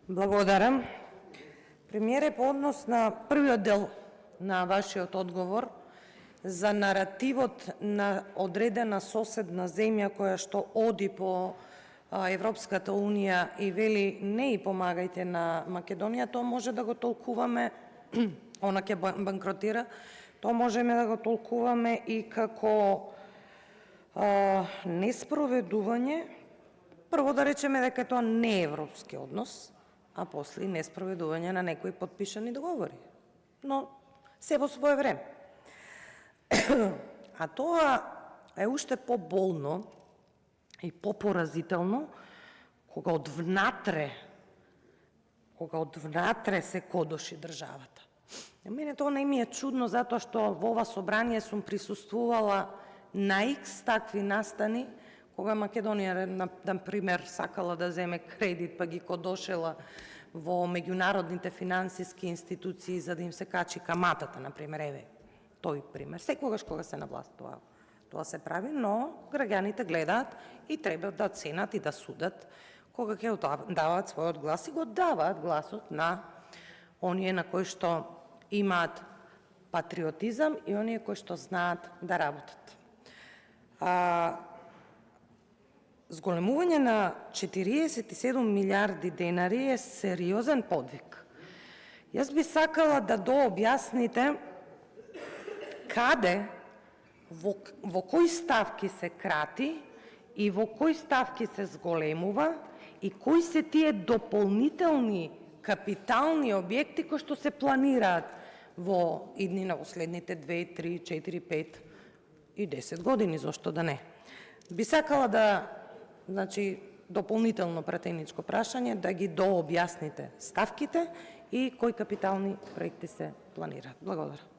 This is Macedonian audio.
Благодарам. Премиере, по однос на првиот дел на вашиот одговор за наративот на одредена соседна земја која што оди по Европската Унија и вели не и помагајте на Македонија, тоа може да го толкуваме, она ќе банкротира, тоа можеме да го толкуваме и како неспроведување, прво да речеме дека тоа не е европски однос, а после и неспроведување на некои потпишани договори. Но се во свое време. А тоа е уште поболно и попоразително кога од внатре се кодоши државата. Мене тоа не ми е чудно, затоа што во ова собрание сум присуствувала на икс такви настани, кога Македонија, например, сакала да земе кредит, па ги кодошела во меѓународните финансиски институции за да им се качи каматата, например, еве, тој пример. Секогаш кога се на власт тоа се прави, но граѓаните гледаат и треба да ценат и да судат кога ќе даваат својот глас и го даваат гласот на оние на кои што имаат патриотизам и оние кои што знаат да работат. Зголемување на 47 милиарди денари е сериозен подвиг. Јас би сакала да дообјасните каде, во кои ставки се крати и во кои ставки се зголемува и кои се тие дополнителни капитални објекти кои што се планираат во иднина во следните 2, 3, 4, 5 и 10 години, зошто да не. Би сакала да дополнително пратеничко прашање да ги дообјасните ставките и кои капитални проекти се планираат. Благодарам.